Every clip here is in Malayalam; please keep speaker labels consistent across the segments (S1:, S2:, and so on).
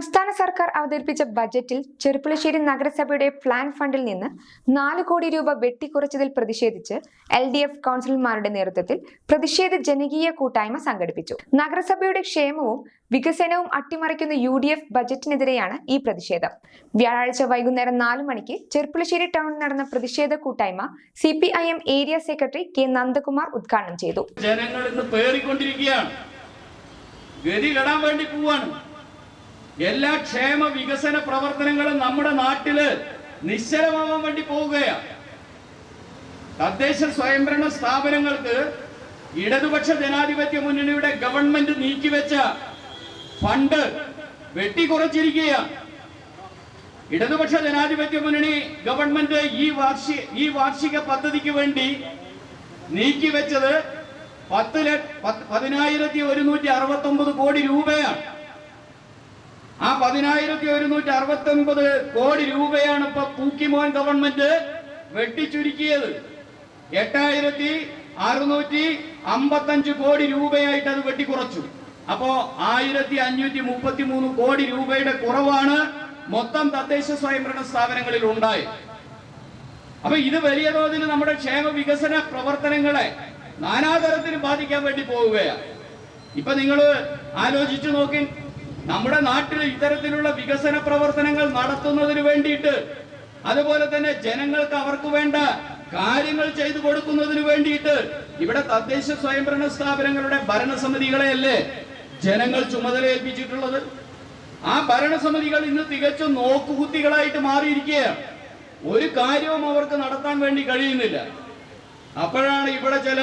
S1: സംസ്ഥാന സർക്കാർ അവതരിപ്പിച്ച ബജറ്റിൽ ചെർപ്പുളശ്ശേരി നഗരസഭയുടെ പ്ലാൻ ഫണ്ടിൽ നിന്ന് 4 കോടി രൂപ വെട്ടിക്കുറച്ചതിൽ പ്രതിഷേധിച്ച് LDF കൗൺസിലർമാരുടെ നേതൃത്വത്തിൽ പ്രതിഷേധ ജനകീയ കൂട്ടായ്മ സംഘടിപ്പിച്ചു. നഗരസഭയുടെ ക്ഷേമവും വികസനവും അട്ടിമറിക്കുന്ന UDF ബജറ്റിനെതിരെയാണ് ഈ പ്രതിഷേധം. വ്യാഴാഴ്ച വൈകുന്നേരം 4 മണിക്ക് ചെർപ്പുളശ്ശേരി ടൗണിൽ നടന്ന പ്രതിഷേധ കൂട്ടായ്മ CPIM area secretary K. Nandakumar ഉദ്ഘാടനം ചെയ്തു.
S2: എല്ലാ ക്ഷേമ വികസന പ്രവർത്തനങ്ങളും നമ്മുടെ നാട്ടില് നിശ്ചലമാവാൻ വേണ്ടി പോവുകയാണ്. തദ്ദേശ സ്വയംഭരണ സ്ഥാപനങ്ങൾക്ക് ഇടതുപക്ഷ ജനാധിപത്യ മുന്നണിയുടെ ഗവൺമെന്റ് നീക്കിവെച്ച ഫണ്ട് വെട്ടിക്കുറച്ചിരിക്കുകയാണ്. ഇടതുപക്ഷ ജനാധിപത്യ മുന്നണി ഗവൺമെന്റ് ഈ വാർഷിക പദ്ധതിക്ക് വേണ്ടി നീക്കിവെച്ചത് 10,169 കോടി രൂപയാണ്. ആ 10,169 കോടി രൂപയാണ് ഇപ്പൊ പൂക്കിമോൻ ഗവൺമെന്റ് വെട്ടിച്ചുരുക്കിയത്. 8,655 കോടി രൂപയായിട്ട് അത് വെട്ടിക്കുറച്ചു. അപ്പോ 1,533 കോടി രൂപയുടെ കുറവാണ് മൊത്തം തദ്ദേശ സ്വയംഭരണ സ്ഥാപനങ്ങളിൽ ഉണ്ടായത്. അപ്പൊ ഇത് വലിയ തോതിൽ നമ്മുടെ ക്ഷേമ വികസന പ്രവർത്തനങ്ങളെ നാനാതരത്തിൽ ബാധിക്കാൻ വേണ്ടി പോവുകയാണ്. ഇപ്പൊ നിങ്ങൾ ആലോചിച്ചു നോക്കി, നമ്മുടെ നാട്ടിൽ ഇത്തരത്തിലുള്ള വികസന പ്രവർത്തനങ്ങൾ നടത്തുന്നതിന് വേണ്ടിയിട്ട്, അതുപോലെ തന്നെ ജനങ്ങൾക്ക് അവർക്ക് വേണ്ട കാര്യങ്ങൾ ചെയ്തു കൊടുക്കുന്നതിന് വേണ്ടിയിട്ട് ഇവിടെ തദ്ദേശ സ്വയംഭരണ സ്ഥാപനങ്ങളുടെ ഭരണസമിതികളെയല്ലേ ജനങ്ങൾ ചുമതലയേൽപ്പിച്ചിട്ടുള്ളത്. ആ ഭരണസമിതികൾ ഇന്ന് തികച്ചും നോക്കുകുത്തികളായിട്ട് മാറിയിരിക്കുകയാണ്. ഒരു കാര്യവും അവർക്ക് നടത്താൻ വേണ്ടി കഴിയുന്നില്ല. അപ്പോഴാണ് ഇവിടെ ചില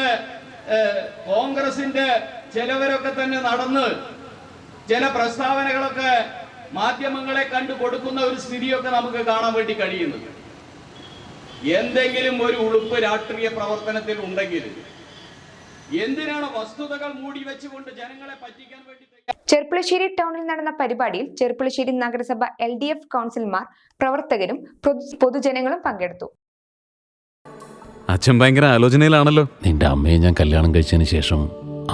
S2: കോൺഗ്രസിന്റെ ചിലവരൊക്കെ തന്നെ നടന്ന് ചില പ്രസ്താവനകളൊക്കെ മാധ്യമങ്ങളെ കണ്ടു കൊടുക്കുന്ന ഒരു സ്ഥിതിയൊക്കെ നമുക്ക് കാണാൻ വേണ്ടി കഴിയുന്നത്. എന്തെങ്കിലും ഒരു ഉളുപ്പ് രാഷ്ട്രീയ പ്രവർത്തനത്തിൽ ഉണ്ടെങ്കിൽ എന്തിനാണ് വസ്തുതകൾ മൂടി വെച്ചുകൊണ്ട് ജനങ്ങളെ പറ്റിക്കാൻ വേണ്ടി?
S1: ചെർപ്പുളശ്ശേരി ടൗണിൽ നടന്ന പരിപാടിയിൽ ചെർപ്പുളശ്ശേരി നഗരസഭ LDF കൗൺസിലർമാർ, പ്രവർത്തകരും പൊതുജനങ്ങളും പങ്കെടുത്തു.
S3: അച്ഛൻ ഭയങ്കര ആലോചനയിലാണല്ലോ.
S4: നിന്റെ അമ്മയെ ഞാൻ കല്യാണം കഴിച്ചതിന് ശേഷം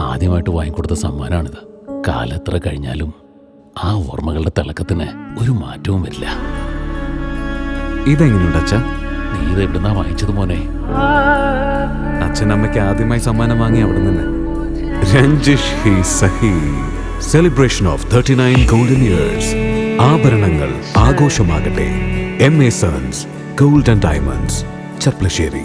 S4: ആദ്യമായിട്ട് വാങ്ങിക്കൊടുത്ത സമ്മാനമാണിത്. കാലെത്ര കഴിഞ്ഞാലും ആ ഓർമ്മകളുടെ തിളക്കത്തിന് ഒരു മാറ്റവും വരില്ല.
S3: ഇതെങ്ങനെയുണ്ട് അച്ഛാ?
S4: നീ ഇത് എവിടുന്നാ വാങ്ങിച്ചത് മോനെ?
S3: അച്ഛൻ അമ്മയ്ക്ക് ആദ്യമായി സമ്മാനം വാങ്ങി അവിടെ നിന്ന്. രഞ്ജിഷ് ഹി സഹി. Celebration of 39 golden years. ആഭരണങ്ങൾ ആഘോഷമാകട്ടെ. MA sons gold and diamonds, Cherpulassery.